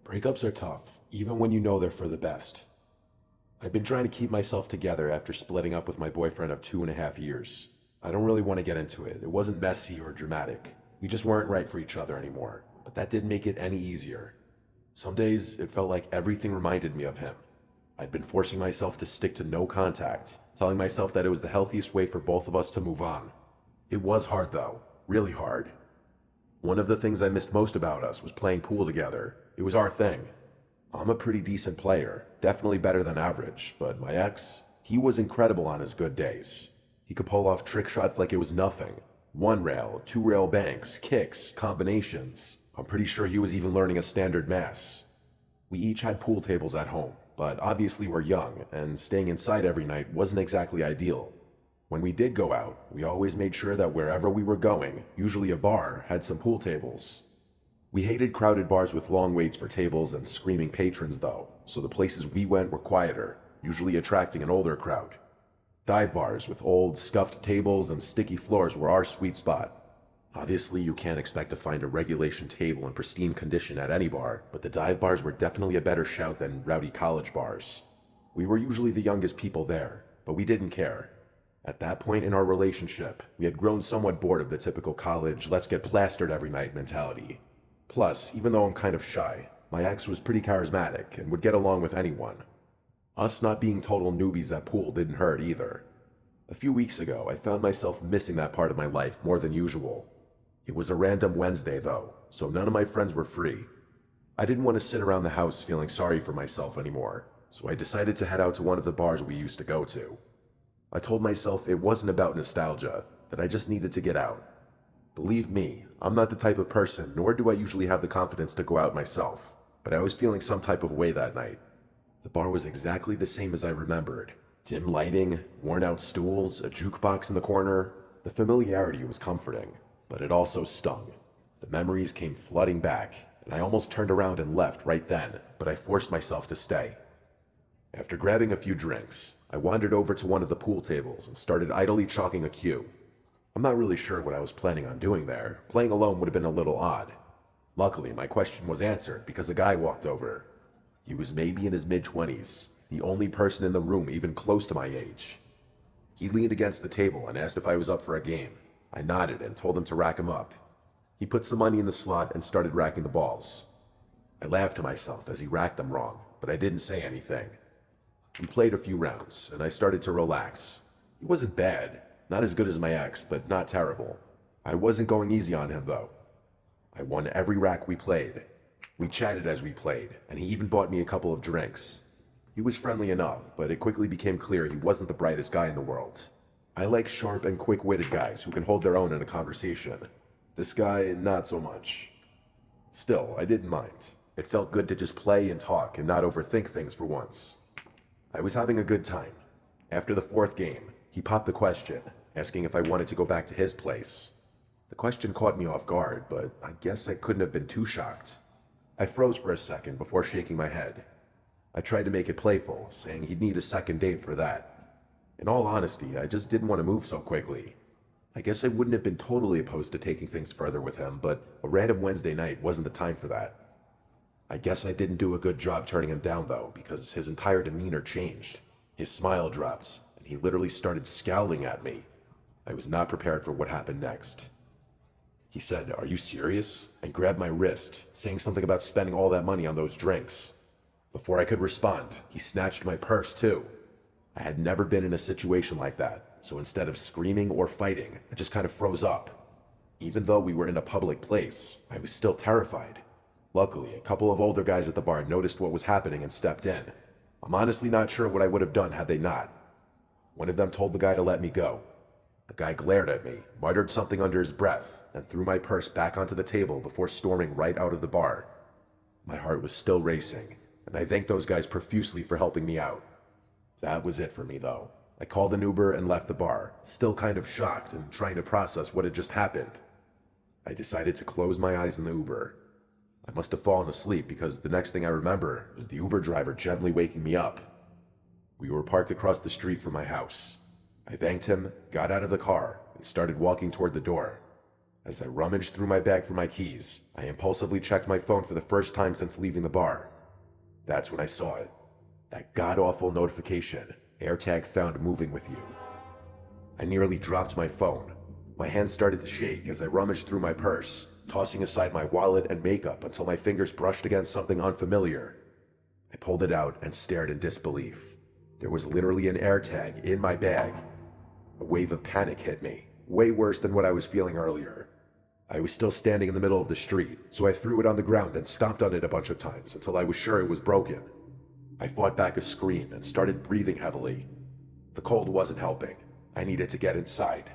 Breakups are tough, even when you know they're for the best. I've been trying to keep myself together after splitting up with my boyfriend of 2.5 years. I don't really want to get into it. It wasn't messy or dramatic. We just weren't right for each other anymore, but that didn't make it any easier. Some days, it felt like everything reminded me of him. I'd been forcing myself to stick to no contact, telling myself that it was the healthiest way for both of us to move on. It was hard though, really hard. One of the things I missed most about us was playing pool together. It was our thing. I'm a pretty decent player, definitely better than average, but my ex, he was incredible on his good days. He could pull off trick shots like it was nothing. One rail, two rail banks, kicks, combinations. I'm pretty sure he was even learning a standard mass. We each had pool tables at home, but obviously we're young, and staying inside every night wasn't exactly ideal. When we did go out, we always made sure that wherever we were going, usually a bar, had some pool tables. We hated crowded bars with long waits for tables and screaming patrons though, so the places we went were quieter, usually attracting an older crowd. Dive bars with old, scuffed tables and sticky floors were our sweet spot. Obviously, you can't expect to find a regulation table in pristine condition at any bar, but the dive bars were definitely a better shout than rowdy college bars. We were usually the youngest people there, but we didn't care. At that point in our relationship, we had grown somewhat bored of the typical college, let's get plastered every night mentality. Plus, even though I'm kind of shy, my ex was pretty charismatic and would get along with anyone. Us not being total newbies at pool didn't hurt either. A few weeks ago, I found myself missing that part of my life more than usual. It was a random Wednesday though, so none of my friends were free. I didn't want to sit around the house feeling sorry for myself anymore, so I decided to head out to one of the bars we used to go to. I told myself it wasn't about nostalgia, that I just needed to get out. Believe me, I'm not the type of person, nor do I usually have the confidence to go out myself, but I was feeling some type of way that night. The bar was exactly the same as I remembered. Dim lighting, worn out stools, a jukebox in the corner. The familiarity was comforting, but it also stung. The memories came flooding back, and I almost turned around and left right then, but I forced myself to stay. After grabbing a few drinks, I wandered over to one of the pool tables and started idly chalking a cue. I'm not really sure what I was planning on doing there. Playing alone would have been a little odd. Luckily, my question was answered because a guy walked over. He was maybe in his mid-20s, the only person in the room even close to my age. He leaned against the table and asked if I was up for a game. I nodded and told him to rack him up. He put some money in the slot and started racking the balls. I laughed to myself as he racked them wrong, but I didn't say anything. We played a few rounds, and I started to relax. He wasn't bad, not as good as my ex, but not terrible. I wasn't going easy on him though. I won every rack we played. We chatted as we played, and he even bought me a couple of drinks. He was friendly enough, but it quickly became clear he wasn't the brightest guy in the world. I like sharp and quick-witted guys who can hold their own in a conversation. This guy, not so much. Still, I didn't mind. It felt good to just play and talk and not overthink things for once. I was having a good time. After the fourth game, he popped the question, asking if I wanted to go back to his place. The question caught me off guard, but I guess I couldn't have been too shocked. I froze for a second before shaking my head. I tried to make it playful, saying he'd need a second date for that. In all honesty, I just didn't want to move so quickly. I guess I wouldn't have been totally opposed to taking things further with him, but a random Wednesday night wasn't the time for that. I guess I didn't do a good job turning him down though, because his entire demeanor changed. His smile dropped, and he literally started scowling at me. I was not prepared for what happened next. He said, "Are you serious?" and grabbed my wrist, saying something about spending all that money on those drinks. Before I could respond, he snatched my purse too. I had never been in a situation like that, so instead of screaming or fighting, I just kind of froze up. Even though we were in a public place, I was still terrified. Luckily, a couple of older guys at the bar noticed what was happening and stepped in. I'm honestly not sure what I would have done had they not. One of them told the guy to let me go. The guy glared at me, muttered something under his breath, and threw my purse back onto the table before storming right out of the bar. My heart was still racing, and I thanked those guys profusely for helping me out. That was it for me though. I called an Uber and left the bar, still kind of shocked and trying to process what had just happened. I decided to close my eyes in the Uber. I must have fallen asleep because the next thing I remember is the Uber driver gently waking me up. We were parked across the street from my house. I thanked him, got out of the car, and started walking toward the door. As I rummaged through my bag for my keys, I impulsively checked my phone for the first time since leaving the bar. That's when I saw it. That god-awful notification, AirTag found moving with you. I nearly dropped my phone. My hands started to shake as I rummaged through my purse, tossing aside my wallet and makeup until my fingers brushed against something unfamiliar. I pulled it out and stared in disbelief. There was literally an AirTag in my bag. A wave of panic hit me, way worse than what I was feeling earlier. I was still standing in the middle of the street, so I threw it on the ground and stomped on it a bunch of times until I was sure it was broken. I fought back a scream and started breathing heavily. The cold wasn't helping. I needed to get inside.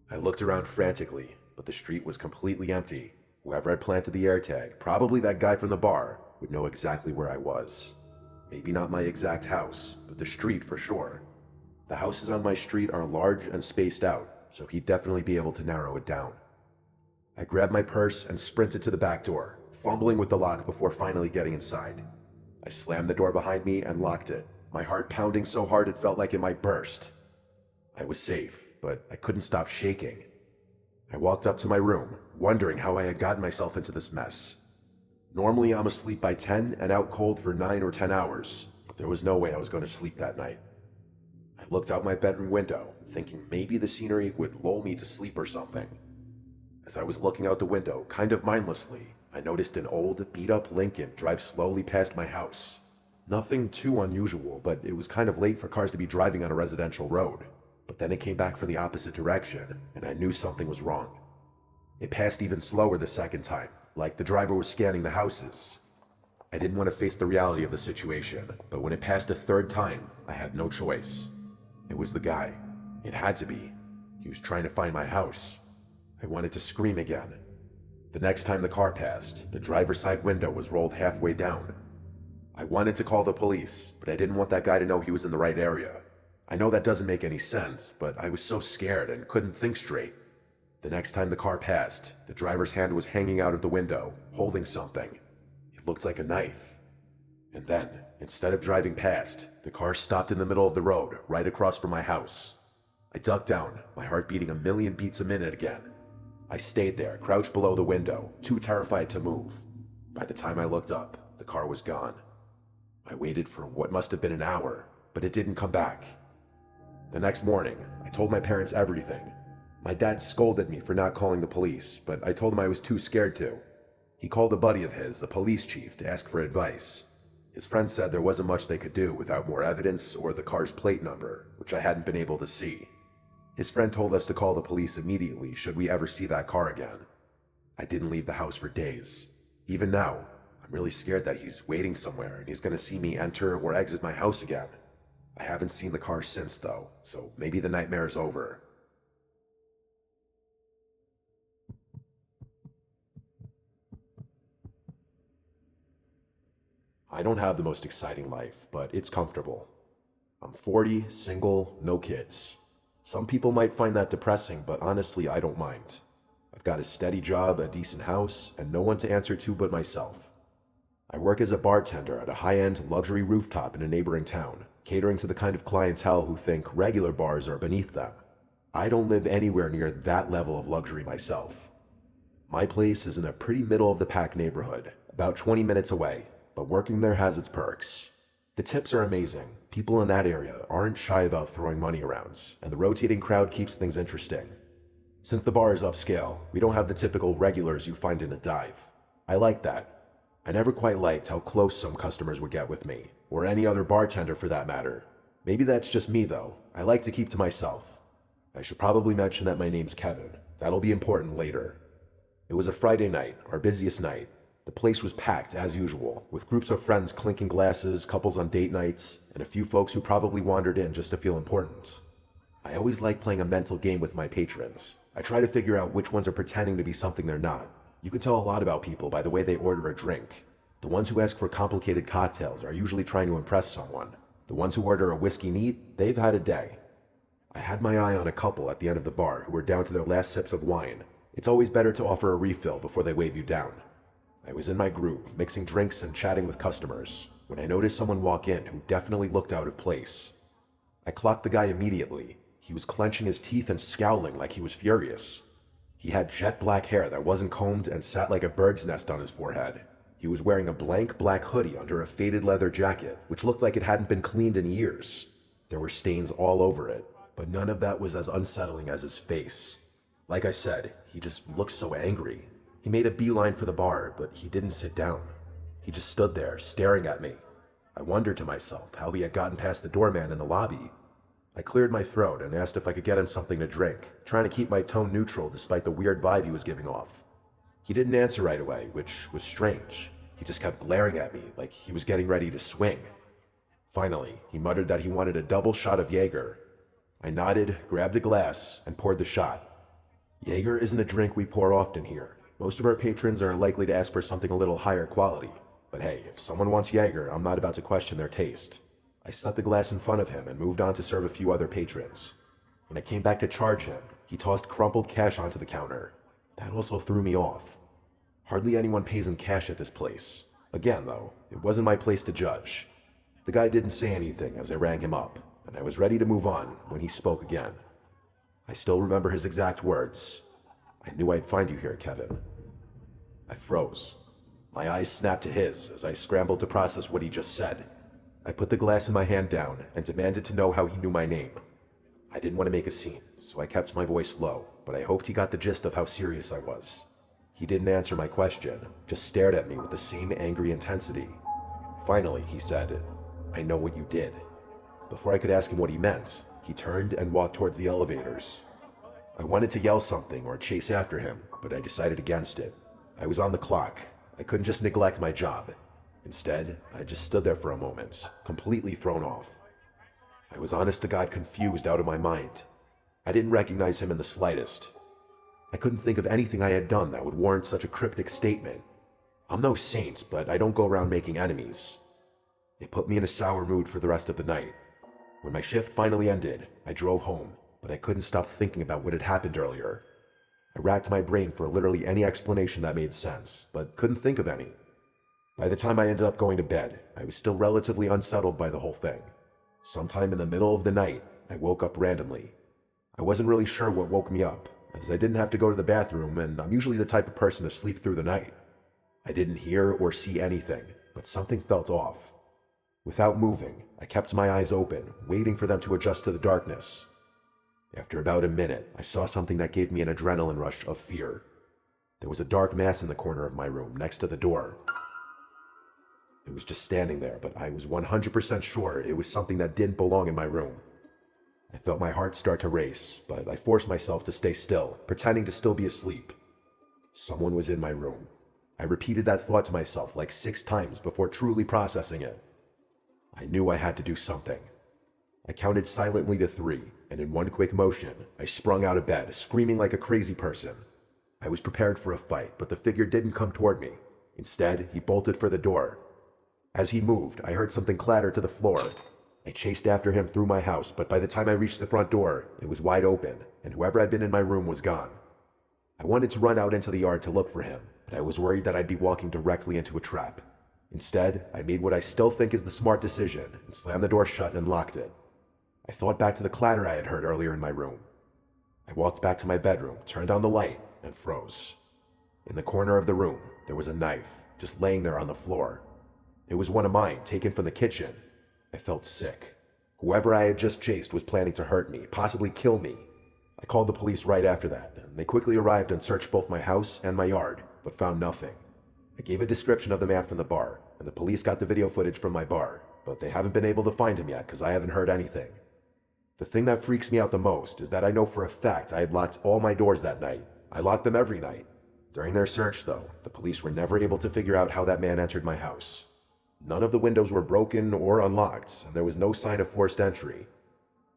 I looked around frantically, but the street was completely empty. Whoever had planted the AirTag, probably that guy from the bar, would know exactly where I was. Maybe not my exact house, but the street for sure. The houses on my street are large and spaced out, so he'd definitely be able to narrow it down. I grabbed my purse and sprinted to the back door, fumbling with the lock before finally getting inside. I slammed the door behind me and locked it, my heart pounding so hard it felt like it might burst. I was safe, but I couldn't stop shaking. I walked up to my room, wondering how I had gotten myself into this mess. Normally I'm asleep by 10 and out cold for 9 or 10 hours, but there was no way I was going to sleep that night. I looked out my bedroom window, thinking maybe the scenery would lull me to sleep or something. As I was looking out the window, kind of mindlessly, I noticed an old, beat-up Lincoln drive slowly past my house. Nothing too unusual, but it was kind of late for cars to be driving on a residential road. But then it came back from the opposite direction, and I knew something was wrong. It passed even slower the second time, like the driver was scanning the houses. I didn't want to face the reality of the situation, but when it passed a third time, I had no choice. It was the guy. It had to be. He was trying to find my house. I wanted to scream again. The next time the car passed, the driver's side window was rolled halfway down. I wanted to call the police, but I didn't want that guy to know he was in the right area. I know that doesn't make any sense, but I was so scared and couldn't think straight. The next time the car passed, the driver's hand was hanging out of the window, holding something. It looked like a knife. And then, instead of driving past, the car stopped in the middle of the road, right across from my house. I ducked down, my heart beating a million beats a minute again. I stayed there, crouched below the window, too terrified to move. By the time I looked up, the car was gone. I waited for what must have been an hour, but it didn't come back. The next morning, I told my parents everything. My dad scolded me for not calling the police, but I told him I was too scared to. He called a buddy of his, the police chief, to ask for advice. His friend said there wasn't much they could do without more evidence or the car's plate number, which I hadn't been able to see. His friend told us to call the police immediately should we ever see that car again. I didn't leave the house for days. Even now, I'm really scared that he's waiting somewhere and he's going to see me enter or exit my house again. I haven't seen the car since though, so maybe the nightmare is over. I don't have the most exciting life, but it's comfortable. I'm 40, single, no kids. Some people might find that depressing, but honestly, I don't mind. I've got a steady job, a decent house, and no one to answer to but myself. I work as a bartender at a high-end luxury rooftop in a neighboring town, catering to the kind of clientele who think regular bars are beneath them. I don't live anywhere near that level of luxury myself. My place is in a pretty middle-of-the-pack neighborhood, about 20 minutes away, but working there has its perks. The tips are amazing. People in that area aren't shy about throwing money around, and the rotating crowd keeps things interesting. Since the bar is upscale, we don't have the typical regulars you find in a dive. I like that. I never quite liked how close some customers would get with me, or any other bartender for that matter. Maybe that's just me though. I like to keep to myself. I should probably mention that my name's Kevin. That'll be important later. It was a Friday night, our busiest night. The place was packed as usual, with groups of friends clinking glasses, couples on date nights, and a few folks who probably wandered in just to feel important. I always like playing a mental game with my patrons. I try to figure out which ones are pretending to be something they're not. You can tell a lot about people by the way they order a drink. The ones who ask for complicated cocktails are usually trying to impress someone. The ones who order a whiskey neat, they've had a day. I had my eye on a couple at the end of the bar who were down to their last sips of wine. It's always better to offer a refill before they wave you down. I was in my groove, mixing drinks and chatting with customers, when I noticed someone walk in who definitely looked out of place. I clocked the guy immediately. He was clenching his teeth and scowling like he was furious. He had jet black hair that wasn't combed and sat like a bird's nest on his forehead. He was wearing a blank black hoodie under a faded leather jacket, which looked like it hadn't been cleaned in years. There were stains all over it, but none of that was as unsettling as his face. Like I said, he just looked so angry. He made a beeline for the bar, but he didn't sit down. He just stood there, staring at me. I wondered to myself how he had gotten past the doorman in the lobby. I cleared my throat and asked if I could get him something to drink, trying to keep my tone neutral despite the weird vibe he was giving off. He didn't answer right away, which was strange. He just kept glaring at me like he was getting ready to swing. Finally, he muttered that he wanted a double shot of Jaeger. I nodded, grabbed a glass, and poured the shot. Jaeger isn't a drink we pour often here. Most of our patrons are likely to ask for something a little higher quality. But hey, if someone wants Jaeger, I'm not about to question their taste. I set the glass in front of him and moved on to serve a few other patrons. When I came back to charge him, he tossed crumpled cash onto the counter. That also threw me off. Hardly anyone pays in cash at this place. Again, though, it wasn't my place to judge. The guy didn't say anything as I rang him up, and I was ready to move on when he spoke again. I still remember his exact words. "I knew I'd find you here, Kevin." I froze. My eyes snapped to his as I scrambled to process what he just said. I put the glass in my hand down and demanded to know how he knew my name. I didn't want to make a scene, so I kept my voice low, but I hoped he got the gist of how serious I was. He didn't answer my question, just stared at me with the same angry intensity. Finally, he said, "I know what you did." Before I could ask him what he meant, he turned and walked towards the elevators. I wanted to yell something or chase after him, but I decided against it. I was on the clock. I couldn't just neglect my job. Instead, I just stood there for a moment, completely thrown off. I was honest to God confused out of my mind. I didn't recognize him in the slightest. I couldn't think of anything I had done that would warrant such a cryptic statement. I'm no saint, but I don't go around making enemies. It put me in a sour mood for the rest of the night. When my shift finally ended, I drove home, but I couldn't stop thinking about what had happened earlier. I racked my brain for literally any explanation that made sense, but couldn't think of any. By the time I ended up going to bed, I was still relatively unsettled by the whole thing. Sometime in the middle of the night, I woke up randomly. I wasn't really sure what woke me up, as I didn't have to go to the bathroom, and I'm usually the type of person to sleep through the night. I didn't hear or see anything, but something felt off. Without moving, I kept my eyes open, waiting for them to adjust to the darkness. After about a minute, I saw something that gave me an adrenaline rush of fear. There was a dark mass in the corner of my room, next to the door. It was just standing there, but I was 100% sure it was something that didn't belong in my room. I felt my heart start to race, but I forced myself to stay still, pretending to still be asleep. Someone was in my room. I repeated that thought to myself like 6 times before truly processing it. I knew I had to do something. I counted silently to 3, and in one quick motion, I sprung out of bed, screaming like a crazy person. I was prepared for a fight, but the figure didn't come toward me. Instead, he bolted for the door. As he moved, I heard something clatter to the floor. I chased after him through my house, but by the time I reached the front door, it was wide open, and whoever had been in my room was gone. I wanted to run out into the yard to look for him, but I was worried that I'd be walking directly into a trap. Instead, I made what I still think is the smart decision and slammed the door shut and locked it. I thought back to the clatter I had heard earlier in my room. I walked back to my bedroom, turned on the light, and froze. In the corner of the room, there was a knife, just laying there on the floor. It was one of mine, taken from the kitchen. I felt sick. Whoever I had just chased was planning to hurt me, possibly kill me. I called the police right after that, and they quickly arrived and searched both my house and my yard, but found nothing. I gave a description of the man from the bar, and the police got the video footage from my bar, but they haven't been able to find him yet because I haven't heard anything. The thing that freaks me out the most is that I know for a fact I had locked all my doors that night. I locked them every night. During their search, though, the police were never able to figure out how that man entered my house. None of the windows were broken or unlocked, and there was no sign of forced entry.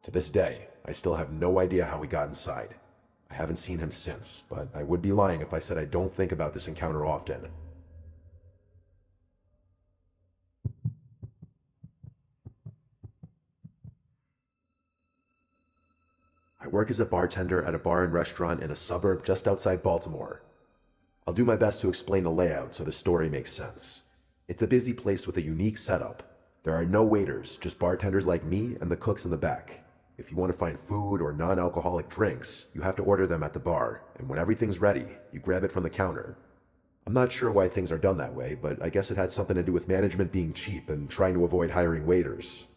To this day, I still have no idea how he got inside. I haven't seen him since, but I would be lying if I said I don't think about this encounter often. I work as a bartender at a bar and restaurant in a suburb just outside Baltimore. I'll do my best to explain the layout so the story makes sense. It's a busy place with a unique setup. There are no waiters, just bartenders like me and the cooks in the back. If you want to find food or non-alcoholic drinks, you have to order them at the bar, and when everything's ready, you grab it from the counter. I'm not sure why things are done that way, but I guess it had something to do with management being cheap and trying to avoid hiring waiters.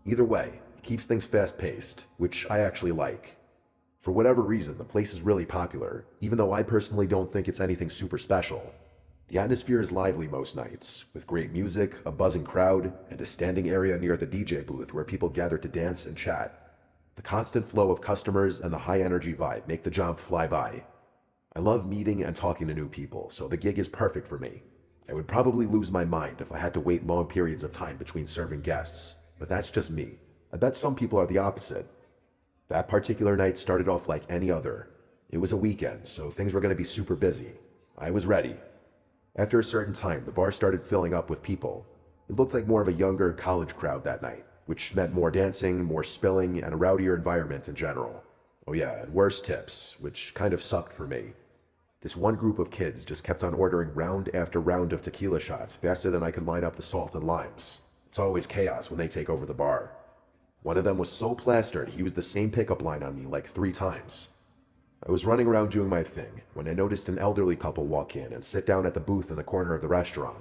Either way, it keeps things fast-paced, which I actually like. For whatever reason, the place is really popular, even though I personally don't think it's anything super special. The atmosphere is lively most nights, with great music, a buzzing crowd, and a standing area near the DJ booth where people gather to dance and chat. The constant flow of customers and the high energy vibe make the job fly by. I love meeting and talking to new people, so the gig is perfect for me. I would probably lose my mind if I had to wait long periods of time between serving guests, but that's just me. I bet some people are the opposite. That particular night started off like any other. It was a weekend, so things were going to be super busy. I was ready. After a certain time, the bar started filling up with people. It looked like more of a younger college crowd that night, which meant more dancing, more spilling, and a rowdier environment in general. Oh yeah, and worse tips, which kind of sucked for me. This one group of kids just kept on ordering round after round of tequila shots faster than I could line up the salt and limes. It's always chaos when they take over the bar. One of them was so plastered he used the same pickup line on me like 3 times. I was running around doing my thing when I noticed an elderly couple walk in and sit down at the booth in the corner of the restaurant.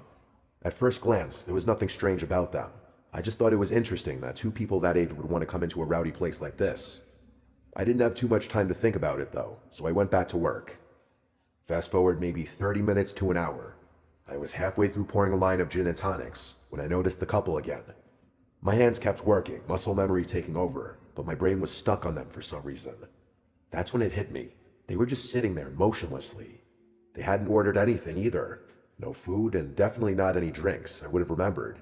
At first glance, there was nothing strange about them. I just thought it was interesting that 2 people that age would want to come into a rowdy place like this. I didn't have too much time to think about it though, so I went back to work. Fast forward maybe 30 minutes to an hour. I was halfway through pouring a line of gin and tonics when I noticed the couple again. My hands kept working, muscle memory taking over, but my brain was stuck on them for some reason. That's when it hit me. They were just sitting there motionlessly. They hadn't ordered anything either. No food and definitely not any drinks, I would have remembered.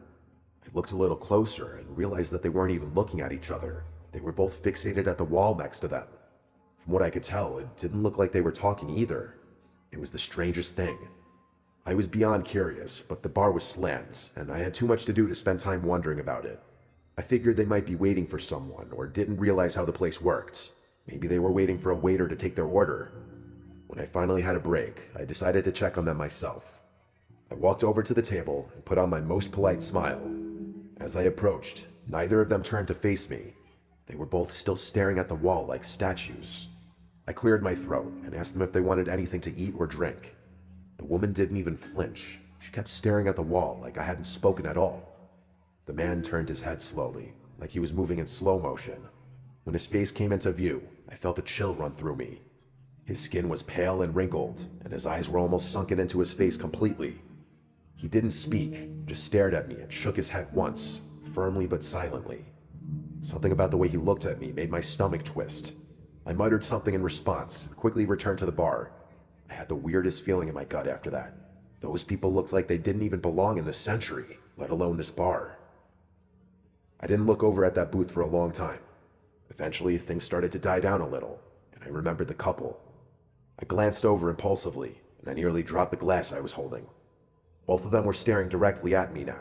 I looked a little closer and realized that they weren't even looking at each other. They were both fixated at the wall next to them. From what I could tell, it didn't look like they were talking either. It was the strangest thing. I was beyond curious, but the bar was slammed, and I had too much to do to spend time wondering about it. I figured they might be waiting for someone, or didn't realize how the place worked. Maybe they were waiting for a waiter to take their order. When I finally had a break, I decided to check on them myself. I walked over to the table and put on my most polite smile. As I approached, neither of them turned to face me. They were both still staring at the wall like statues. I cleared my throat and asked them if they wanted anything to eat or drink. The woman didn't even flinch. She kept staring at the wall like I hadn't spoken at all. The man turned his head slowly, like he was moving in slow motion. When his face came into view, I felt a chill run through me. His skin was pale and wrinkled, and his eyes were almost sunken into his face completely. He didn't speak, just stared at me and shook his head once, firmly but silently. Something about the way he looked at me made my stomach twist. I muttered something in response and quickly returned to the bar. I had the weirdest feeling in my gut after that. Those people looked like they didn't even belong in this century, let alone this bar. I didn't look over at that booth for a long time. Eventually, things started to die down a little, and I remembered the couple. I glanced over impulsively, and I nearly dropped the glass I was holding. Both of them were staring directly at me now.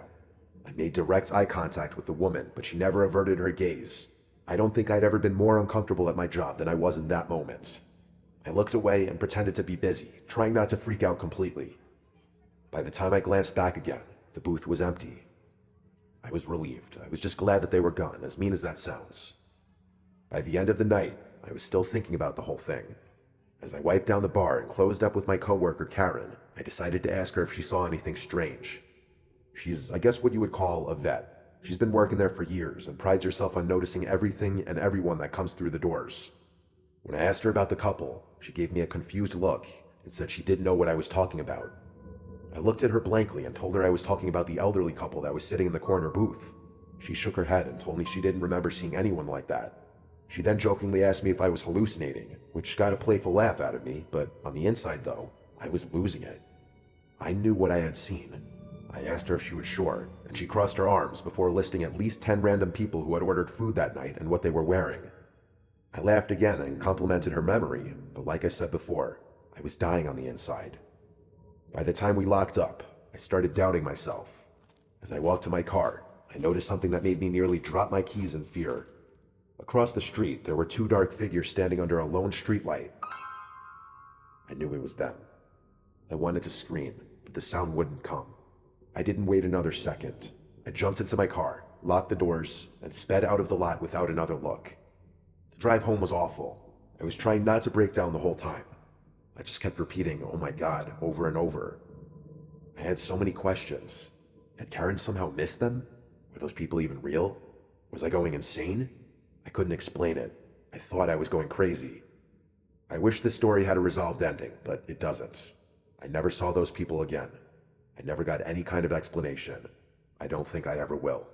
I made direct eye contact with the woman, but she never averted her gaze. I don't think I'd ever been more uncomfortable at my job than I was in that moment. I looked away and pretended to be busy, trying not to freak out completely. By the time I glanced back again, the booth was empty. I was relieved. I was just glad that they were gone, as mean as that sounds. By the end of the night, I was still thinking about the whole thing. As I wiped down the bar and closed up with my coworker Karen, I decided to ask her if she saw anything strange. She's, I guess, what you would call a vet. She's been working there for years and prides herself on noticing everything and everyone that comes through the doors. When I asked her about the couple, she gave me a confused look and said she didn't know what I was talking about. I looked at her blankly and told her I was talking about the elderly couple that was sitting in the corner booth. She shook her head and told me she didn't remember seeing anyone like that. She then jokingly asked me if I was hallucinating, which got a playful laugh out of me, but on the inside though, I was losing it. I knew what I had seen. I asked her if she was sure, and she crossed her arms before listing at least 10 random people who had ordered food that night and what they were wearing. I laughed again and complimented her memory, but like I said before, I was dying on the inside. By the time we locked up, I started doubting myself. As I walked to my car, I noticed something that made me nearly drop my keys in fear. Across the street, there were 2 dark figures standing under a lone streetlight. I knew it was them. I wanted to scream, but the sound wouldn't come. I didn't wait another second. I jumped into my car, locked the doors, and sped out of the lot without another look. The drive home was awful. I was trying not to break down the whole time. I just kept repeating, "Oh my God," over and over. I had so many questions. Had Karen somehow missed them? Were those people even real? Was I going insane? I couldn't explain it. I thought I was going crazy. I wish this story had a resolved ending, but it doesn't. I never saw those people again. I never got any kind of explanation. I don't think I ever will.